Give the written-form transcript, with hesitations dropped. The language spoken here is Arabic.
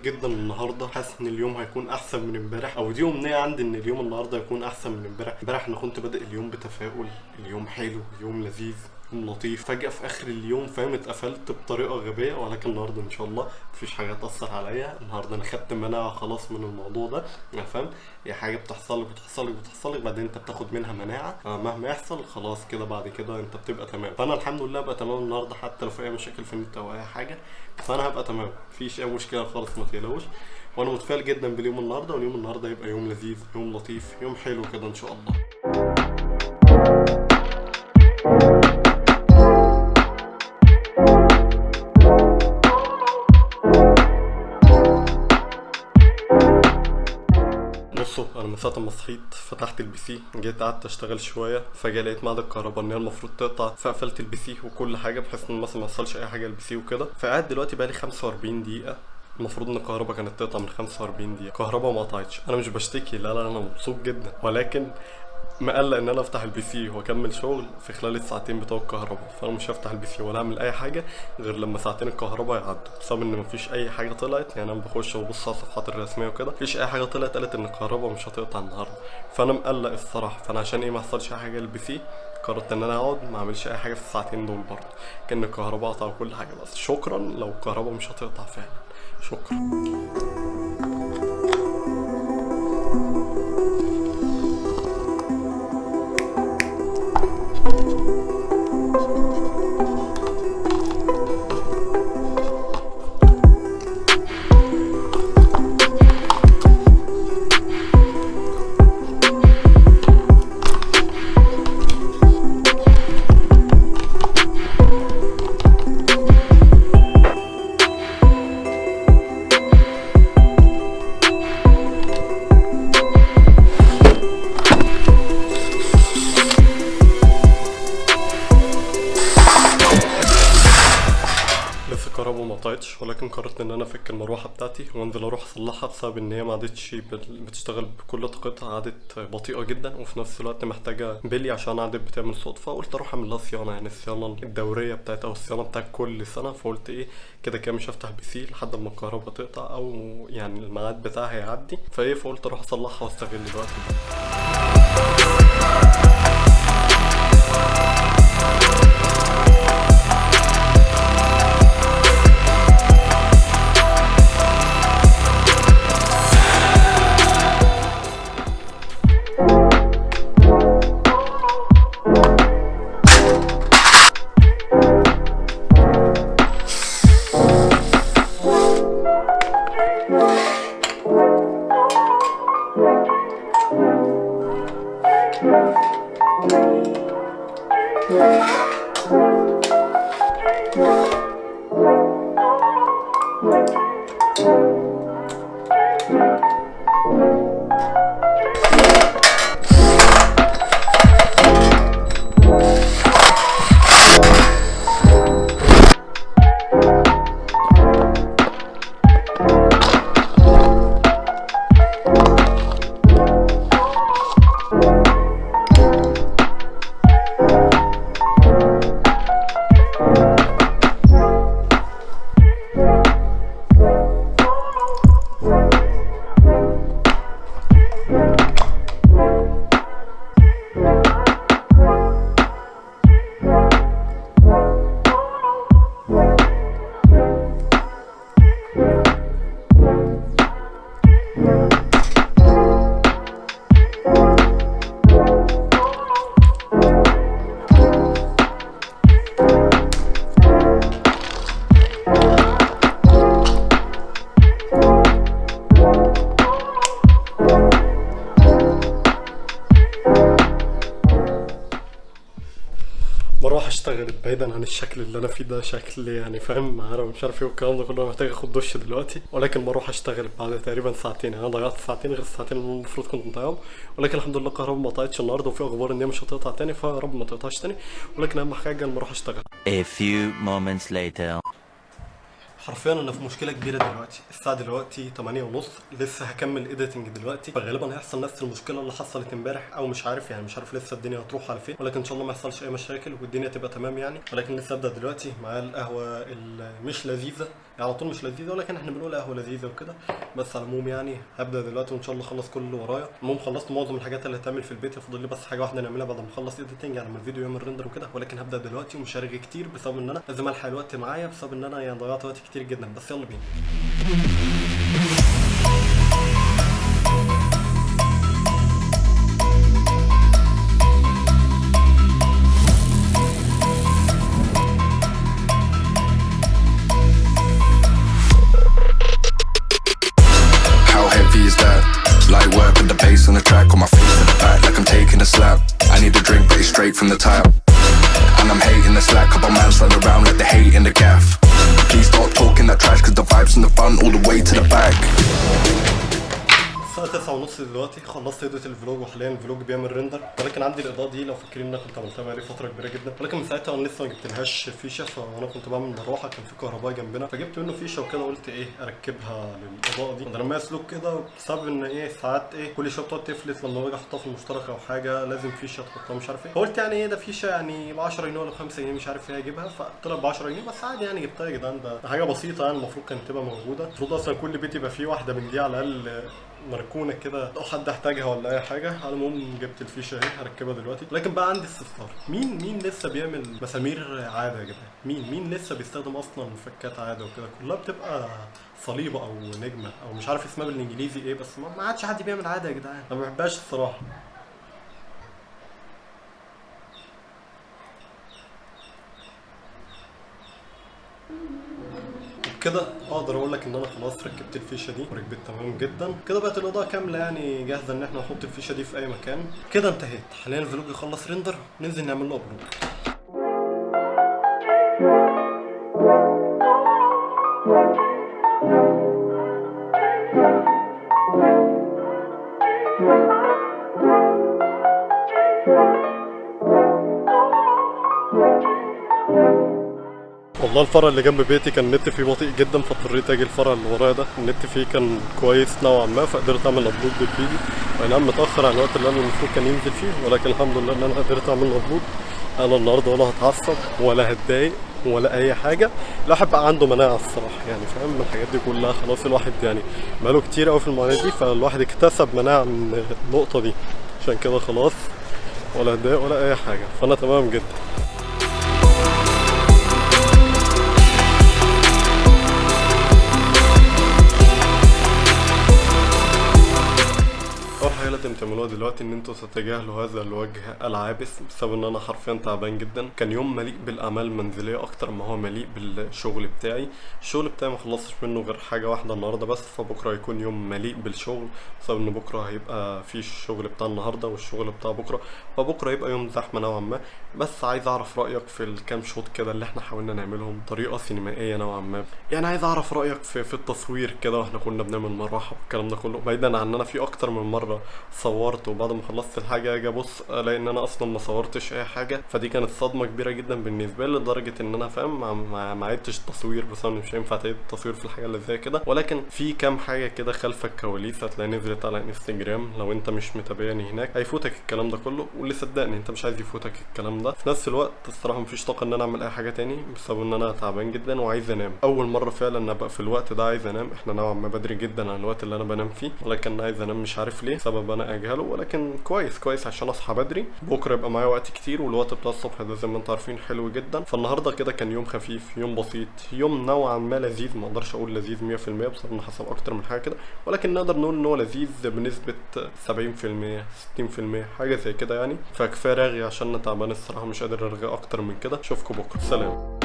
جدا النهارده، حاسس ان اليوم هيكون احسن من امبارح، او دي امنيه عندي ان اليوم النهارده يكون احسن من امبارح. امبارح انا كنت بادئ اليوم بتفاؤل، اليوم حلو، يوم لذيذ، يوم لطيف. فجاه في اخر اليوم فاهم اتقفلت بطريقه غبيه، ولكن النهارده ان شاء الله مفيش حاجه تاثر عليا. النهارده انا خدت مناعه خلاص من الموضوع ده. انا فاهم هي حاجه بتحصل لك بعدين انت بتاخد منها مناعه، مهما يحصل خلاص كده بعد كده انت بتبقى تمام. فانا الحمد لله بقى تمام النهارده، حتى لو في اي مشاكل في النت او اي حاجه فانا هبقى تمام، مفيش اي مشكله خالص، ما تقلقوش. وانا متفائل جدا باليوم النهارده، واليوم النهارده يبقى يوم لذيذ، يوم لطيف، يوم حلو كده ان شاء الله. بصوا، انا من ساعه ما صحيت فتحت البي سي، جيت قعدت اشتغل شويه، فجاه لقيت ميعاد الكهرباء ان هي المفروض تقطع، فقفلت البي سي وكل حاجه بحيث ان مثلا ما يحصلش اي حاجه للبي سي وكده. فقعد دلوقتي بقالي 45 دقيقه، المفروض ان الكهرباء كانت تقطع من 45 دقيقه، الكهرباء ما قطعتش. انا مش بشتكي، لا انا مبسوط جدا، ولكن مقلق ان انا افتح البي سي واكمل شغل في خلال الساعتين بتوع الكهرباء. فانا مش هفتح البي سي ولا اعمل اي حاجه غير لما ساعتين الكهرباء يعدوا، بسبب ان مفيش اي حاجه طلعت. يعني انا بخش وببص على الصفحات الرسميه وكده، مفيش اي حاجه طلعت قالت ان الكهرباء مش هتقطع النهارده. فانا مقلق الصراحه، فانا عشان ايه ما يحصلش اي حاجه للبي سي قررت ان انا اقعد ما اعملش اي حاجه في الساعتين دول برضه، كان الكهرباء قطع وكل حاجه. بس شكرا لو الكهرباء مش هتقطع فعلا، شكرا. لسه الكهرباء ما قطعتش، ولكن قررت ان انا افك المروحه بتاعتي وانزل اروح اصلحها، بسبب ان هي ما عادتش بتشتغل بكل طاقتها، عادت بطيئه جدا وفي نفس الوقت محتاجه بلي عشان عادت بتعمل صوت. فقلت اروح اعمل لها صيانه، يعني الصيانه الدوريه بتاعتها او الصيانه بتاعت كل سنه. فقلت ايه كده كده مش هفتح البي سي لحد ما الكهرباء تقطع او يعني الميعاد بتاعها يعدي، فقلت اروح اصلحها واستغل الوقت ده. بروح اشتغل بعيدا عن الشكل اللي انا فيه ده، شكل يعني فاهم معانا مش عارف ايه والكلام ده كله. محتاج اخد دش دلوقتي، ولكن بروح اشتغل بعد تقريبا ساعتين. يعني انا ضيعت ساعتين غير الساعتين اللي المفروض كنت مضيعهم، ولكن الحمد لله الكهرباء ما قطعتش النهارده، وفي اخبار ان هي مش هتقطع تاني، فيا رب ما تقطعش تاني. ولكن اهم حاجه ان بروح اشتغل. A few moments later. حرفيا انا في مشكله كبيره دلوقتي. الساعه دلوقتي 8:30، لسه هكمل ايديتنج دلوقتي، فغالبا هيحصل نفس المشكله اللي حصلت امبارح، او مش عارف يعني، مش عارف لسه الدنيا هتروح على فين، ولكن ان شاء الله ما يحصلش اي مشاكل والدنيا تبقى تمام يعني. ولكن لسه ابدا دلوقتي مع القهوه مش لذيذه يعني، على طول مش لذيذه، ولكن احنا بنقول قهوه لذيذه وكده. بس على العموم يعني هبدا دلوقتي وان شاء الله اخلص كل اللي ورايا. المهم خلصت معظم الحاجات اللي هتعمل في البيت، يفضل لي بس حاجه واحده نعملها بعد ما اخلص ايديتنج يعني، من الفيديو يعمل ريندر وكده. ولكن هبدا دلوقتي ومش هرغي كتير بسبب ان انا لازم الحق الوقت معايا، بسبب ان انا يعني ضيعت وقت كتير جدا. بس يلا بينا. How heavy is that? Light work with the bass on the track, on my face in the back like I'm taking a slap. I need a drink but it's straight from the tap. And I'm hating the slack, couple man slide around like they hate in the gaff. Please stop talking that trash cause the vibes in the front all the way to the back. الساعة 9:30 دلوقتي، خلصت ايديت الفلوج وحاليا الفلوج بيعمل ريندر. ولكن عندي الاضاءة دي لو فاكرين ان انا كنت عملتها بقالي فترة كبيرة جدا، ولكن من ساعتها انا لسه ما جبتلهاش فيشة. فانا كنت بعمل مروحة، كان في كهرباء جنبنا فجبت منه فيشة وكده، قلت ايه اركبها للاضاءة دي. انا لما اسلك كده بسبب ان ايه ساعات ايه كل شوية بتقعد تفلت لما باجي احطها في المشترك او حاجة، لازم فيشة تحطها مش عارف ايه. فقلت يعني ايه ده فيشة يعني ب 10 جنيه ولا ب 5 جنيه مش عارف ايه اجيبها، فطلع ب 10 جنيه بس عادي يعني جبتها يا جدعان. ده حاجة بسيطة يعني، المفروض كانت تبقى موجودة. المفروض اصلا كل بيت يبقى فيه واحدة من دي على الاقل مركونه كده لو حد احتاجها ولا اي حاجه. على العموم جبت الفيشه اهي هركبها دلوقتي. لكن بقى عندي استفسار، مين لسه بيعمل مسامير عاده يا جدعان؟ مين لسه بيستخدم اصلا مفكات عاده وكده؟ كلها بتبقى صليبه او نجمه او مش عارف اسمها بالانجليزي ايه، بس ما عادش حد بيعمل عاده يا جدعان، انا ما بحبهاش الصراحه. كده اقدر اقول لك ان انا خلاص ركبت الفيشه دي وركبت تمام جدا. كده بقت الاضاءه كامله يعني جاهزه ان احنا نحط الفيشه دي في اي مكان. كده انتهيت. حاليا الفلوج يخلص ريندر ننزل نعمل له ابلود. والله الفرع اللي جنب بيتي كان النت فيه بطيء جدا، فاضطريت اجي الفرع اللي ورايا ده النت فيه كان كويس نوعا ما، فقدرت اعمل ابلود بالفيديو. اي نعم متاخر عن الوقت اللي انا المفروض كان ينزل فيه، ولكن الحمد لله ان انا قدرت اعمل ابلود. انا النهارده ولا هتعصب ولا هتضايق ولا اي حاجه. الواحد بقى عنده مناعه الصراحه يعني، فاهم من الحاجات دي كلها. خلاص الواحد يعني بقاله كتير قوي في المعاناه دي، فالواحد اكتسب مناعه من النقطه دي، عشان كده خلاص ولا هتضايق ولا اي حاجه، فانا تمام جدا. اول حاجه لازم تعملوها دلوقتي ان انتوا تتجاهلوا هذا الوجه العابس، بسبب ان انا حرفيا تعبان جدا. كان يوم مليء بالاعمال المنزليه اكتر ما هو مليء بالشغل بتاعي. الشغل بتاعي ما خلصتش منه غير حاجه واحده النهارده بس، فبكره هيكون يوم مليء بالشغل، بسبب ان بكره هيبقى في الشغل بتاع النهارده والشغل بتاع بكره، فبكره هيبقى يوم زحمه نوعا ما. بس عايز اعرف رايك في الكام شوط كده اللي احنا حاولنا نعملهم بطريقه سينمائيه نوعا ما يعني. عايز اعرف رايك في التصوير كده، واحنا كنا بنعمل مروحه والكلام ده كله، بعيدا عن ان انا في اكتر من مره صورت وبعد ما خلصت الحاجه اجي ابص الاقي ان انا اصلا ما صورتش اي حاجه. فدي كانت صدمه كبيره جدا بالنسبه لي، لدرجه ان انا فاهم ما عدتش التصوير، بس انا مش هينفع تعيد التصوير في الحاجه اللي زي كده. ولكن في كام حاجه كده خلف الكواليس هتلاقي نزلت على انستجرام، لو انت مش متابعني هناك هيفوتك الكلام ده كله، واللي صدقني انت مش عايز يفوتك الكلام ده. في نفس الوقت الصراحه مفيش طاقه ان انا اعمل اي حاجه تاني، بسبب ان انا تعبان جدا وعايز انام. اول مره فعلا ابقى في الوقت ده عايز انام. احنا نوعا ما بدري جدا عن الوقت اللي انا بنام فيه، ولكن عايز انام مش عارف ليه، سبب انا اجهله. ولكن كويس عشان اصحى بدري بكره يبقى معايا وقت كتير، والوقت بتاع الصبح ده زي ما انتم عارفين حلو جدا. فالنهارده كده كان يوم خفيف، يوم بسيط، يوم نوعا ما لذيذ. ما اقدرش اقول لذيذ 100% بسبب ان حصل اكتر من حاجه كده، ولكن نقدر نقول ان هو لذيذ بنسبه 70% 60% حاجه زي كده يعني. فكفايه رغي عشان انا تعبان الصراحه، مش قادر ارغي اكتر من كده. اشوفكم بكره، سلام.